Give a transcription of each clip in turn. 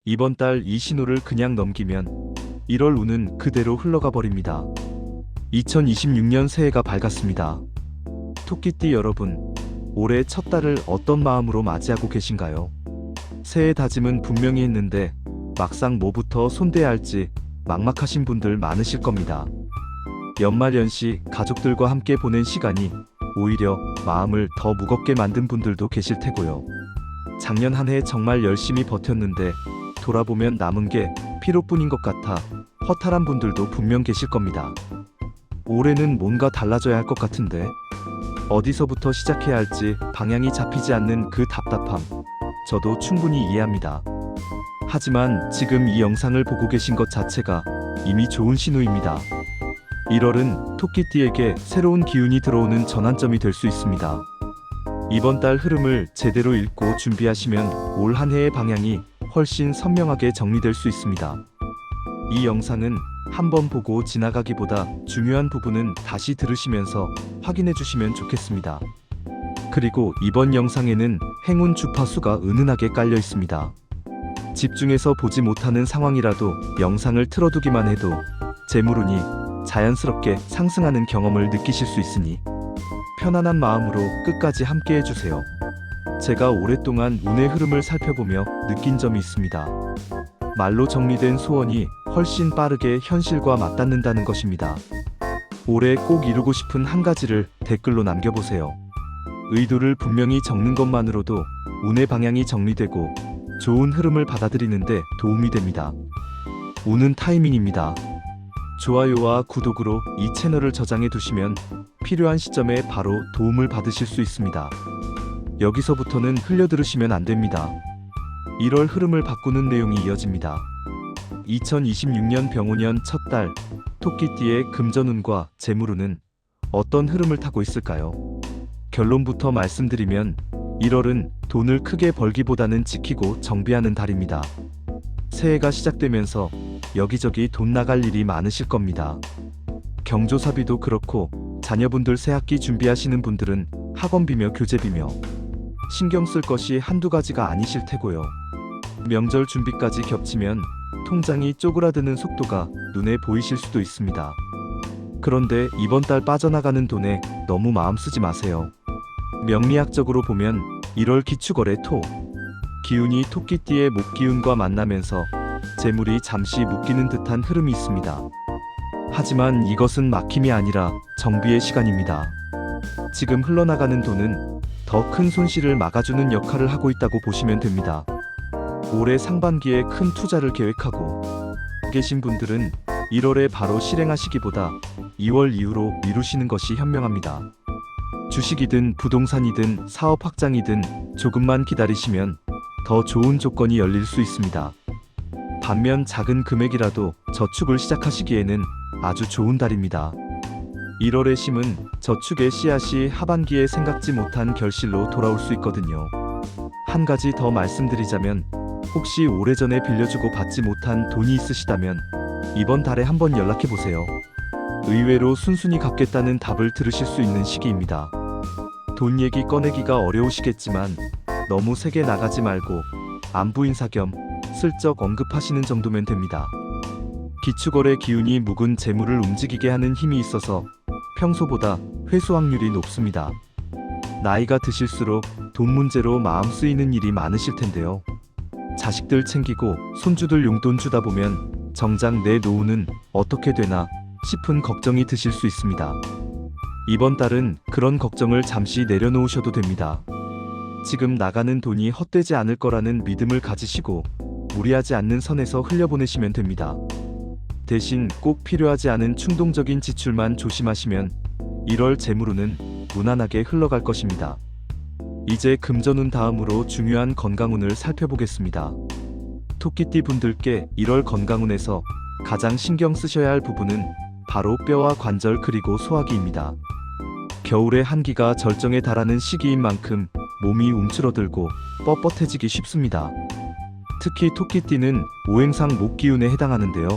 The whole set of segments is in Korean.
이번 달 이 신호를 그냥 넘기면 1월 운은 그대로 흘러가 버립니다. 2026년 새해가 밝았습니다. 토끼띠 여러분, 올해 첫 달을 어떤 마음으로 맞이하고 계신가요? 새해 다짐은 분명히 했는데 막상 뭐부터 손대야 할지 막막하신 분들 많으실 겁니다. 연말연시 가족들과 함께 보낸 시간이 오히려 마음을 더 무겁게 만든 분들도 계실 테고요. 작년 한 해 정말 열심히 버텼는데 돌아보면 남은 게 피로뿐인 것 같아 허탈한 분들도 분명 계실 겁니다. 올해는 뭔가 달라져야 할 것 같은데 어디서부터 시작해야 할지 방향이 잡히지 않는 그 답답함, 저도 충분히 이해합니다. 하지만 지금 이 영상을 보고 계신 것 자체가 이미 좋은 신호입니다. 1월은 토끼띠에게 새로운 기운이 들어오는 전환점이 될 수 있습니다. 이번 달 흐름을 제대로 읽고 준비하시면 올 한 해의 방향이 훨씬 선명하게 정리될 수 있습니다. 이 영상은 한번 보고 지나가기보다 중요한 부분은 다시 들으시면서 확인해 주시면 좋겠습니다. 그리고 이번 영상에는 행운 주파수가 은은하게 깔려 있습니다. 집중해서 보지 못하는 상황이라도 영상을 틀어두기만 해도 재물운이 자연스럽게 상승하는 경험을 느끼실 수 있으니 편안한 마음으로 끝까지 함께 해주세요. 제가 오랫동안 운의 흐름을 살펴보며 느낀 점이 있습니다. 말로 정리된 소원이 훨씬 빠르게 현실과 맞닿는다는 것입니다. 올해 꼭 이루고 싶은 한 가지를 댓글로 남겨보세요. 의도를 분명히 적는 것만으로도 운의 방향이 정리되고 좋은 흐름을 받아들이는데 도움이 됩니다. 운은 타이밍입니다. 좋아요와 구독으로 이 채널을 저장해 두시면 필요한 시점에 바로 도움을 받으실 수 있습니다. 여기서부터는 흘려들으시면 안 됩니다. 1월 흐름을 바꾸는 내용이 이어집니다. 2026년 병오년 첫 달, 토끼띠의 금전운과 재물운은 어떤 흐름을 타고 있을까요? 결론부터 말씀드리면 1월은 돈을 크게 벌기보다는 지키고 정비하는 달입니다. 새해가 시작되면서 여기저기 돈 나갈 일이 많으실 겁니다. 경조사비도 그렇고 자녀분들 새학기 준비하시는 분들은 학원비며 교재비며 신경 쓸 것이 한두 가지가 아니실 테고요. 명절 준비까지 겹치면 통장이 쪼그라드는 속도가 눈에 보이실 수도 있습니다. 그런데 이번 달 빠져나가는 돈에 너무 마음 쓰지 마세요. 명리학적으로 보면 1월 기축월의 토, 기운이 토끼띠의 목기운과 만나면서 재물이 잠시 묶이는 듯한 흐름이 있습니다. 하지만 이것은 막힘이 아니라 정비의 시간입니다. 지금 흘러나가는 돈은 더 큰 손실을 막아주는 역할을 하고 있다고 보시면 됩니다. 올해 상반기에 큰 투자를 계획하고 계신 분들은 1월에 바로 실행하시기보다 2월 이후로 미루시는 것이 현명합니다. 주식이든 부동산이든 사업 확장이든 조금만 기다리시면 더 좋은 조건이 열릴 수 있습니다. 반면 작은 금액이라도 저축을 시작하시기에는 아주 좋은 달입니다. 1월에 심은 저축의 씨앗이 하반기에 생각지 못한 결실로 돌아올 수 있거든요. 한 가지 더 말씀드리자면 혹시 오래전에 빌려주고 받지 못한 돈이 있으시다면 이번 달에 한번 연락해보세요. 의외로 순순히 갚겠다는 답을 들으실 수 있는 시기입니다. 돈 얘기 꺼내기가 어려우시겠지만 너무 세게 나가지 말고 안부 인사 겸 슬쩍 언급하시는 정도면 됩니다. 기축월의 기운이 묵은 재물을 움직이게 하는 힘이 있어서 평소보다 회수 확률이 높습니다. 나이가 드실수록 돈 문제로 마음 쓰이는 일이 많으실 텐데요. 자식들 챙기고 손주들 용돈 주다 보면 정작 내 노후는 어떻게 되나 싶은 걱정이 드실 수 있습니다. 이번 달은 그런 걱정을 잠시 내려놓으셔도 됩니다. 지금 나가는 돈이 헛되지 않을 거라는 믿음을 가지시고 무리하지 않는 선에서 흘려보내시면 됩니다. 대신 꼭 필요하지 않은 충동적인 지출만 조심하시면 1월 재물운은 무난하게 흘러갈 것입니다. 이제 금전운 다음으로 중요한 건강운을 살펴보겠습니다. 토끼띠 분들께 1월 건강운에서 가장 신경 쓰셔야 할 부분은 바로 뼈와 관절 그리고 소화기입니다. 겨울의 한기가 절정에 달하는 시기인 만큼 몸이 움츠러들고 뻣뻣해지기 쉽습니다. 특히 토끼띠는 오행상 목기운에 해당하는데요.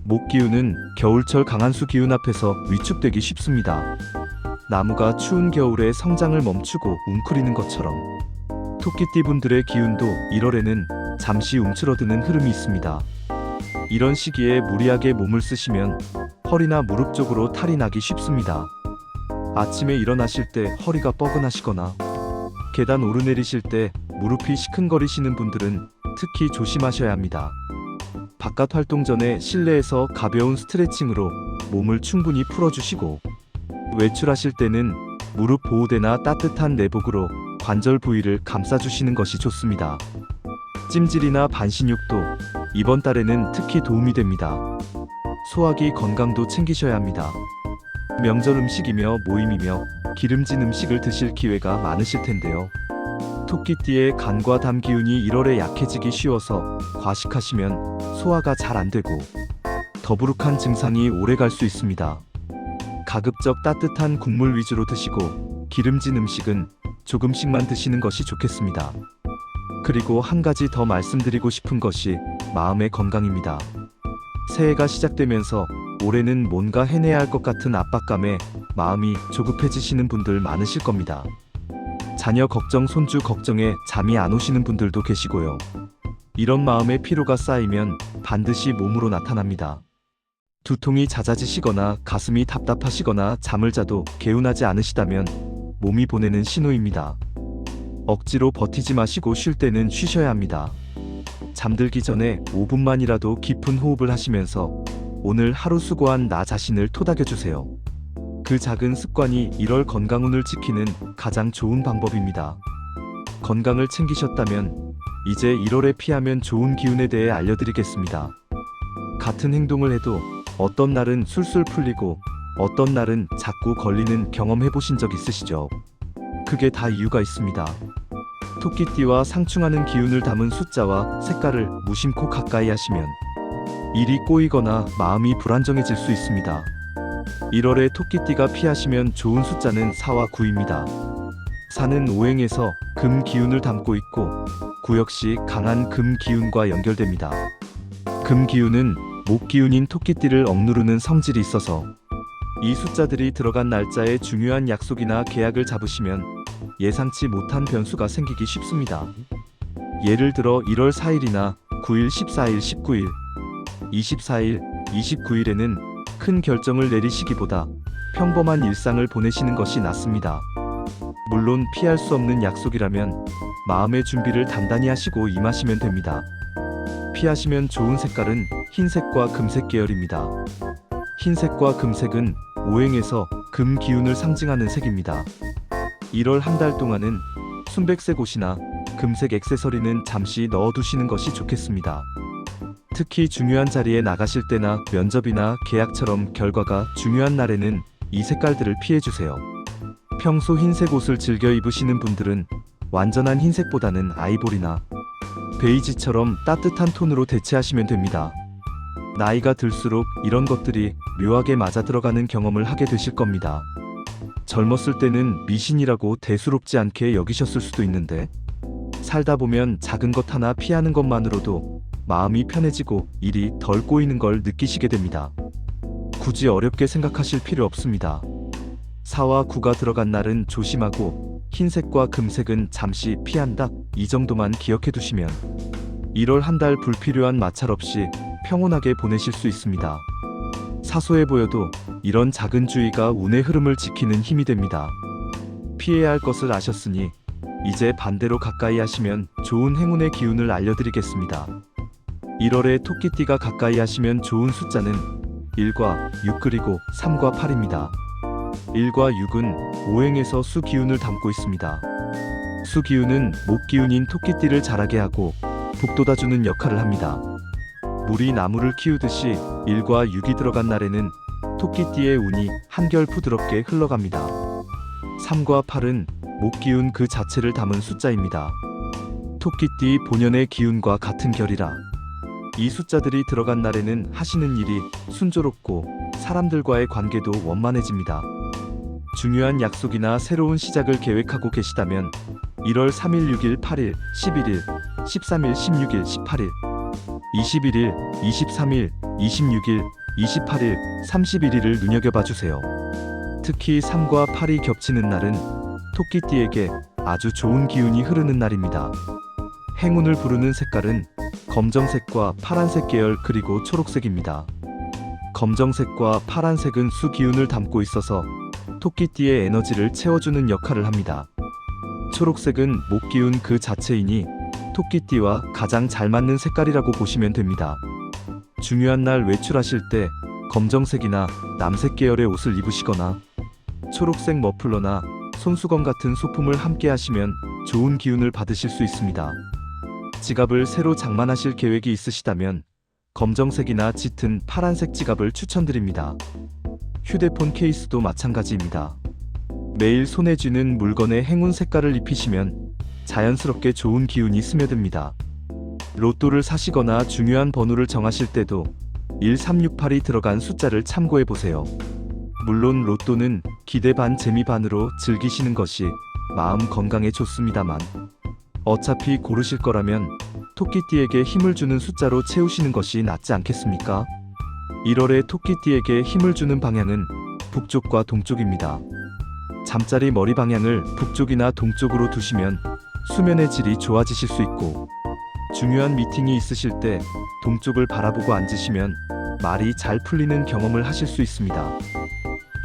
목기운은 겨울철 강한수 기운 앞에서 위축되기 쉽습니다. 나무가 추운 겨울에 성장을 멈추고 웅크리는 것처럼 토끼띠 분들의 기운도 1월에는 잠시 움츠러드는 흐름이 있습니다. 이런 시기에 무리하게 몸을 쓰시면 허리나 무릎 쪽으로 탈이 나기 쉽습니다. 아침에 일어나실 때 허리가 뻐근하시거나 계단 오르내리실 때 무릎이 시큰거리시는 분들은 특히 조심하셔야 합니다. 바깥 활동 전에 실내에서 가벼운 스트레칭으로 몸을 충분히 풀어주시고, 외출하실 때는 무릎 보호대나 따뜻한 내복으로 관절 부위를 감싸주시는 것이 좋습니다. 찜질이나 반신욕도 이번 달에는 특히 도움이 됩니다. 소화기 건강도 챙기셔야 합니다. 명절 음식이며 모임이며 기름진 음식을 드실 기회가 많으실 텐데요. 토끼띠의 간과 담 기운이 1월에 약해지기 쉬워서 과식하시면 소화가 잘 안 되고 더부룩한 증상이 오래 갈 수 있습니다. 가급적 따뜻한 국물 위주로 드시고 기름진 음식은 조금씩만 드시는 것이 좋겠습니다. 그리고 한 가지 더 말씀드리고 싶은 것이 마음의 건강입니다. 새해가 시작되면서 올해는 뭔가 해내야 할 것 같은 압박감에 마음이 조급해지시는 분들 많으실 겁니다. 자녀 걱정, 손주 걱정에 잠이 안 오시는 분들도 계시고요. 이런 마음의 피로가 쌓이면 반드시 몸으로 나타납니다. 두통이 잦아지시거나 가슴이 답답하시거나 잠을 자도 개운하지 않으시다면 몸이 보내는 신호입니다. 억지로 버티지 마시고 쉴 때는 쉬셔야 합니다. 잠들기 전에 5분만이라도 깊은 호흡을 하시면서 오늘 하루 수고한 나 자신을 토닥여주세요. 그 작은 습관이 1월 건강운을 지키는 가장 좋은 방법입니다. 건강을 챙기셨다면 이제 1월에 피하면 좋은 기운에 대해 알려드리겠습니다. 같은 행동을 해도 어떤 날은 술술 풀리고 어떤 날은 자꾸 걸리는 경험 해보신 적 있으시죠? 그게 다 이유가 있습니다. 토끼띠와 상충하는 기운을 담은 숫자와 색깔을 무심코 가까이 하시면 일이 꼬이거나 마음이 불안정해질 수 있습니다. 1월에 토끼띠가 피하시면 좋은 숫자는 4와 9입니다. 4는 오행에서 금 기운을 담고 있고 9 역시 강한 금 기운과 연결됩니다. 금 기운은 목 기운인 토끼띠를 억누르는 성질이 있어서 이 숫자들이 들어간 날짜에 중요한 약속이나 계약을 잡으시면 예상치 못한 변수가 생기기 쉽습니다. 예를 들어 1월 4일이나 9일, 14일, 19일, 24일, 29일에는 큰 결정을 내리시기보다 평범한 일상을 보내시는 것이 낫습니다. 물론 피할 수 없는 약속이라면 마음의 준비를 단단히 하시고 임하시면 됩니다. 피하시면 좋은 색깔은 흰색과 금색 계열입니다. 흰색과 금색은 오행에서 금 기운을 상징하는 색입니다. 1월 한 달 동안은 순백색 옷이나 금색 액세서리는 잠시 넣어두시는 것이 좋겠습니다. 특히 중요한 자리에 나가실 때나 면접이나 계약처럼 결과가 중요한 날에는 이 색깔들을 피해주세요. 평소 흰색 옷을 즐겨 입으시는 분들은 완전한 흰색보다는 아이보리나 베이지처럼 따뜻한 톤으로 대체하시면 됩니다. 나이가 들수록 이런 것들이 묘하게 맞아 들어가는 경험을 하게 되실 겁니다. 젊었을 때는 미신이라고 대수롭지 않게 여기셨을 수도 있는데 살다 보면 작은 것 하나 피하는 것만으로도 마음이 편해지고 일이 덜 꼬이는 걸 느끼시게 됩니다. 굳이 어렵게 생각하실 필요 없습니다. 4와 9가 들어간 날은 조심하고 흰색과 금색은 잠시 피한다, 이 정도만 기억해 두시면 1월 한 달 불필요한 마찰 없이 평온하게 보내실 수 있습니다. 사소해 보여도 이런 작은 주의가 운의 흐름을 지키는 힘이 됩니다. 피해야 할 것을 아셨으니 이제 반대로 가까이 하시면 좋은 행운의 기운을 알려드리겠습니다. 1월에 토끼띠가 가까이 하시면 좋은 숫자는 1과 6 그리고 3과 8입니다. 1과 6은 오행에서 수 기운을 담고 있습니다. 수 기운은 목 기운인 토끼띠를 자라게 하고 북돋아주는 역할을 합니다. 물이 나무를 키우듯이 1과 6이 들어간 날에는 토끼띠의 운이 한결 부드럽게 흘러갑니다. 3과 8은 목 기운 그 자체를 담은 숫자입니다. 토끼띠 본연의 기운과 같은 결이라 이 숫자들이 들어간 날에는 하시는 일이 순조롭고 사람들과의 관계도 원만해집니다. 중요한 약속이나 새로운 시작을 계획하고 계시다면 1월 3일, 6일, 8일, 11일, 13일, 16일, 18일, 21일, 23일, 26일, 28일, 31일을 눈여겨봐 주세요. 특히 3과 8이 겹치는 날은 토끼띠에게 아주 좋은 기운이 흐르는 날입니다. 행운을 부르는 색깔은 검정색과 파란색 계열 그리고 초록색입니다. 검정색과 파란색은 수 기운을 담고 있어서 토끼띠의 에너지를 채워주는 역할을 합니다. 초록색은 목 기운 그 자체이니 토끼띠와 가장 잘 맞는 색깔이라고 보시면 됩니다. 중요한 날 외출하실 때 검정색이나 남색 계열의 옷을 입으시거나 초록색 머플러나 손수건 같은 소품을 함께 하시면 좋은 기운을 받으실 수 있습니다. 지갑을 새로 장만하실 계획이 있으시다면 검정색이나 짙은 파란색 지갑을 추천드립니다. 휴대폰 케이스도 마찬가지입니다. 매일 손에 쥐는 물건에 행운 색깔을 입히시면 자연스럽게 좋은 기운이 스며듭니다. 로또를 사시거나 중요한 번호를 정하실 때도 1368이 들어간 숫자를 참고해 보세요. 물론 로또는 기대 반 재미 반으로 즐기시는 것이 마음 건강에 좋습니다만 어차피 고르실 거라면 토끼띠에게 힘을 주는 숫자로 채우시는 것이 낫지 않겠습니까? 1월에 토끼띠에게 힘을 주는 방향은 북쪽과 동쪽입니다. 잠자리 머리 방향을 북쪽이나 동쪽으로 두시면 수면의 질이 좋아지실 수 있고 중요한 미팅이 있으실 때 동쪽을 바라보고 앉으시면 말이 잘 풀리는 경험을 하실 수 있습니다.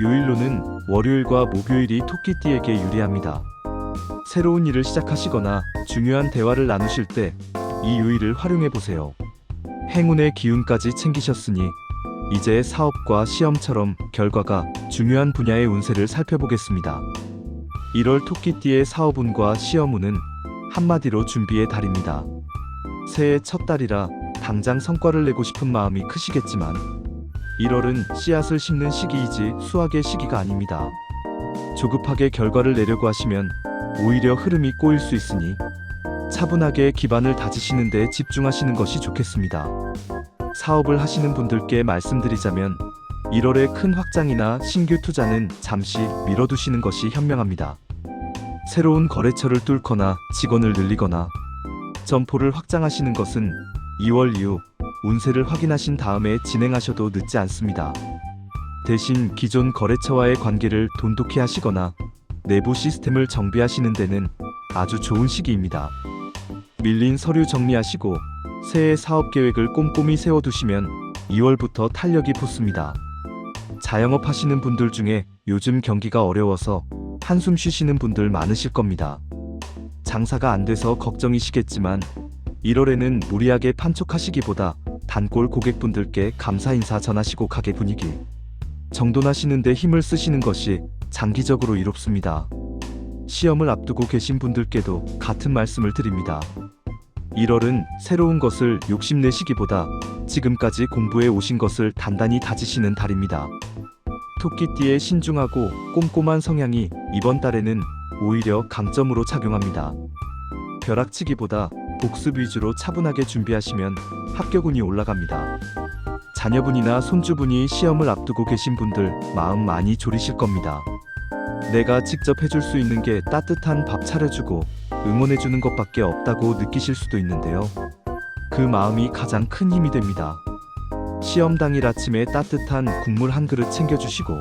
요일로는 월요일과 목요일이 토끼띠에게 유리합니다. 새로운 일을 시작하시거나 중요한 대화를 나누실 때 이 요일을 활용해 보세요. 행운의 기운까지 챙기셨으니 이제 사업과 시험처럼 결과가 중요한 분야의 운세를 살펴보겠습니다. 1월 토끼띠의 사업운과 시험운은 한마디로 준비의 달입니다. 새해 첫 달이라 당장 성과를 내고 싶은 마음이 크시겠지만 1월은 씨앗을 심는 시기이지 수확의 시기가 아닙니다. 조급하게 결과를 내려고 하시면 오히려 흐름이 꼬일 수 있으니 차분하게 기반을 다지시는 데 집중하시는 것이 좋겠습니다. 사업을 하시는 분들께 말씀드리자면 1월의 큰 확장이나 신규 투자는 잠시 미뤄두시는 것이 현명합니다. 새로운 거래처를 뚫거나 직원을 늘리거나 점포를 확장하시는 것은 2월 이후 운세를 확인하신 다음에 진행하셔도 늦지 않습니다. 대신 기존 거래처와의 관계를 돈독히 하시거나 내부 시스템을 정비하시는 데는 아주 좋은 시기입니다. 밀린 서류 정리하시고 새해 사업 계획을 꼼꼼히 세워두시면 2월부터 탄력이 붙습니다. 자영업 하시는 분들 중에 요즘 경기가 어려워서 한숨 쉬시는 분들 많으실 겁니다. 장사가 안 돼서 걱정이시겠지만 1월에는 무리하게 판촉하시기보다 단골 고객분들께 감사 인사 전하시고 가게 분위기 정돈하시는 데 힘을 쓰시는 것이 장기적으로 이롭습니다. 시험을 앞두고 계신 분들께도 같은 말씀을 드립니다. 1월은 새로운 것을 욕심내시기보다 지금까지 공부해 오신 것을 단단히 다지시는 달입니다. 토끼띠의 신중하고 꼼꼼한 성향이 이번 달에는 오히려 강점으로 작용합니다. 벼락치기보다 복습 위주로 차분하게 준비하시면 합격운이 올라갑니다. 자녀분이나 손주분이 시험을 앞두고 계신 분들 마음 많이 졸이실 겁니다. 내가 직접 해줄 수 있는 게 따뜻한 밥 차려주고 응원해주는 것밖에 없다고 느끼실 수도 있는데요. 그 마음이 가장 큰 힘이 됩니다. 시험 당일 아침에 따뜻한 국물 한 그릇 챙겨주시고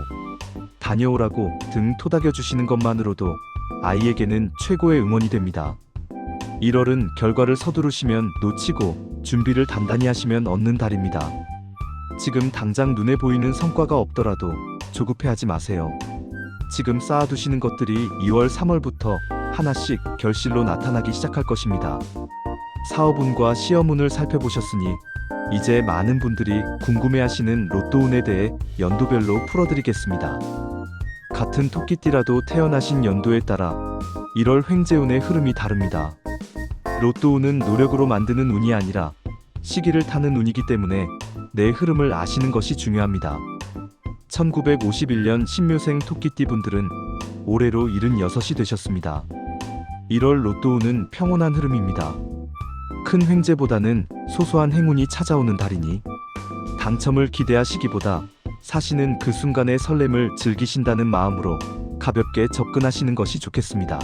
다녀오라고 등 토닥여주시는 것만으로도 아이에게는 최고의 응원이 됩니다. 1월은 결과를 서두르시면 놓치고 준비를 단단히 하시면 얻는 달입니다. 지금 당장 눈에 보이는 성과가 없더라도 조급해하지 마세요. 지금 쌓아두시는 것들이 2월, 3월부터 하나씩 결실로 나타나기 시작할 것입니다. 사업운과 시험운을 살펴보셨으니 이제 많은 분들이 궁금해하시는 로또운에 대해 연도별로 풀어드리겠습니다. 같은 토끼띠라도 태어나신 연도에 따라 1월 횡재운의 흐름이 다릅니다. 로또운은 노력으로 만드는 운이 아니라 시기를 타는 운이기 때문에 내 흐름을 아시는 것이 중요합니다. 1951년 신묘생 토끼띠 분들은 올해로 76이 되셨습니다. 1월 로또운은 평온한 흐름입니다. 큰 횡재보다는 소소한 행운이 찾아오는 달이니 당첨을 기대하시기보다 사시는 그 순간의 설렘을 즐기신다는 마음으로 가볍게 접근하시는 것이 좋겠습니다.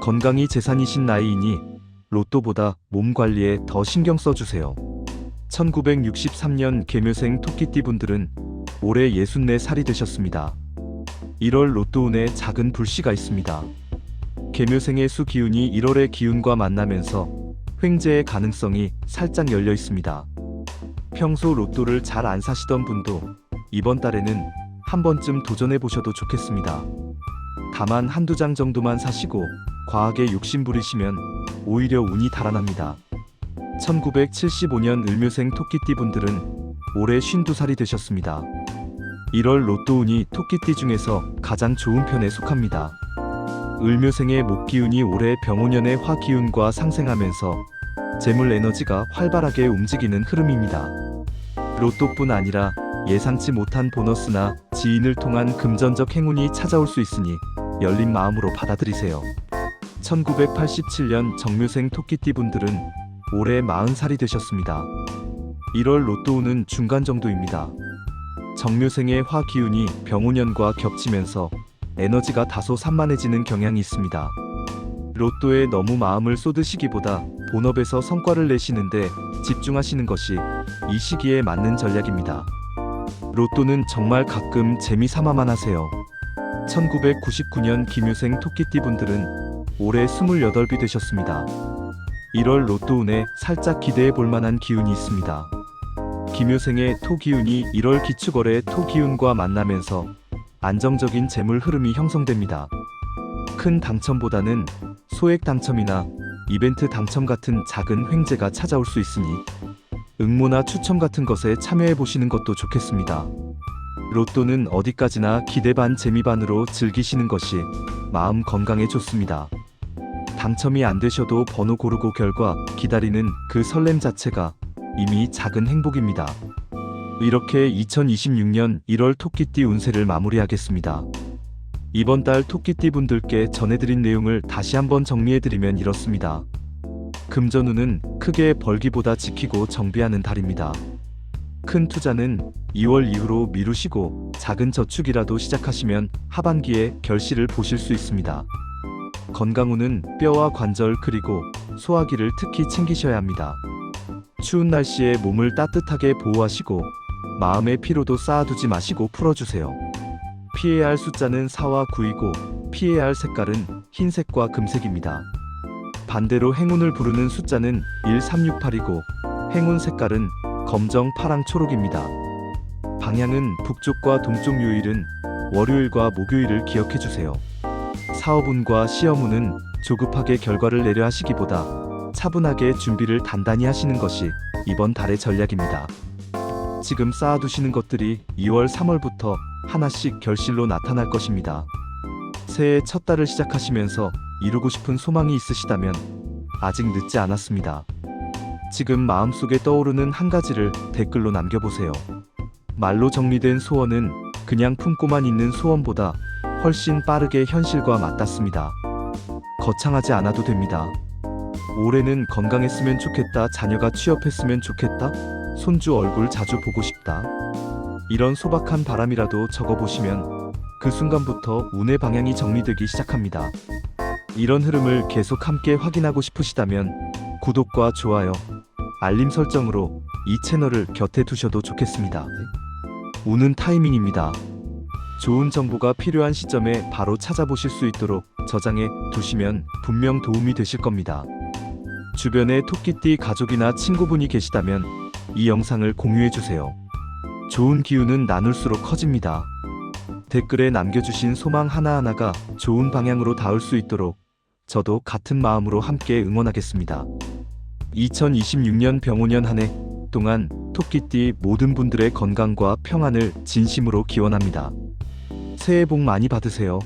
건강이 재산이신 나이이니 로또보다 몸 관리에 더 신경 써주세요. 1963년 계묘생 토끼띠 분들은 올해 64살이 되셨습니다. 1월 로또운에 작은 불씨가 있습니다. 계묘생의 수 기운이 1월의 기운과 만나면서 횡재의 가능성이 살짝 열려 있습니다. 평소 로또를 잘 안 사시던 분도 이번 달에는 한 번쯤 도전해 보셔도 좋겠습니다. 다만 한두 장 정도만 사시고 과하게 욕심 부리시면 오히려 운이 달아납니다. 1975년 을묘생 토끼띠 분들은 올해 52살이 되셨습니다. 1월 로또 운이 토끼띠 중에서 가장 좋은 편에 속합니다. 을묘생의 목기운이 올해 병오년의 화기운과 상생하면서 재물 에너지가 활발하게 움직이는 흐름입니다. 로또뿐 아니라 예상치 못한 보너스나 지인을 통한 금전적 행운이 찾아올 수 있으니 열린 마음으로 받아들이세요. 1987년 정묘생 토끼띠 분들은 올해 40살이 되셨습니다. 1월 로또운은 중간 정도입니다. 정묘생의 화기운이 병오년과 겹치면서 에너지가 다소 산만해지는 경향이 있습니다. 로또에 너무 마음을 쏟으시기보다 본업에서 성과를 내시는데 집중하시는 것이 이 시기에 맞는 전략입니다. 로또는 정말 가끔 재미삼아만 하세요. 1999년 기묘생 토끼띠 분들은 올해 28이 되셨습니다. 1월 로또운에 살짝 기대해 볼 만한 기운이 있습니다. 기묘생의 토기운이 1월 기축월의 토기운과 만나면서 안정적인 재물 흐름이 형성됩니다. 큰 당첨보다는 소액 당첨이나 이벤트 당첨 같은 작은 횡재가 찾아올 수 있으니 응모나 추첨 같은 것에 참여해 보시는 것도 좋겠습니다. 로또는 어디까지나 기대 반 재미 반으로 즐기시는 것이 마음 건강에 좋습니다. 당첨이 안 되셔도 번호 고르고 결과 기다리는 그 설렘 자체가 이미 작은 행복입니다. 이렇게 2026년 1월 토끼띠 운세를 마무리하겠습니다. 이번 달 토끼띠 분들께 전해드린 내용을 다시 한번 정리해드리면 이렇습니다. 금전운은 크게 벌기보다 지키고 정비하는 달입니다. 큰 투자는 2월 이후로 미루시고 작은 저축이라도 시작하시면 하반기에 결실을 보실 수 있습니다. 건강운은 뼈와 관절 그리고 소화기를 특히 챙기셔야 합니다. 추운 날씨에 몸을 따뜻하게 보호하시고 마음의 피로도 쌓아두지 마시고 풀어주세요. 피해야 할 숫자는 4와 9이고 피해야 할 색깔은 흰색과 금색입니다. 반대로 행운을 부르는 숫자는 1, 3, 6, 8이고 행운 색깔은 검정, 파랑, 초록입니다. 방향은 북쪽과 동쪽 요일은 월요일과 목요일을 기억해주세요. 사업운과 시험운은 조급하게 결과를 내려 하시기보다 차분하게 준비를 단단히 하시는 것이 이번 달의 전략입니다. 지금 쌓아두시는 것들이 2월, 3월부터 하나씩 결실로 나타날 것입니다. 새해 첫 달을 시작하시면서 이루고 싶은 소망이 있으시다면 아직 늦지 않았습니다. 지금 마음속에 떠오르는 한 가지를 댓글로 남겨보세요. 말로 정리된 소원은 그냥 품고만 있는 소원보다 훨씬 빠르게 현실과 맞닿습니다. 거창하지 않아도 됩니다. 올해는 건강했으면 좋겠다, 자녀가 취업했으면 좋겠다, 손주 얼굴 자주 보고 싶다. 이런 소박한 바람이라도 적어보시면 그 순간부터 운의 방향이 정리되기 시작합니다. 이런 흐름을 계속 함께 확인하고 싶으시다면 구독과 좋아요, 알림 설정으로 이 채널을 곁에 두셔도 좋겠습니다. 운은 타이밍입니다. 좋은 정보가 필요한 시점에 바로 찾아보실 수 있도록 저장해 두시면 분명 도움이 되실 겁니다. 주변에 토끼띠 가족이나 친구분이 계시다면 이 영상을 공유해주세요. 좋은 기운은 나눌수록 커집니다. 댓글에 남겨주신 소망 하나하나가 좋은 방향으로 닿을 수 있도록 저도 같은 마음으로 함께 응원하겠습니다. 2026년 병오년 한 해 동안 토끼띠 모든 분들의 건강과 평안을 진심으로 기원합니다. 새해 복 많이 받으세요.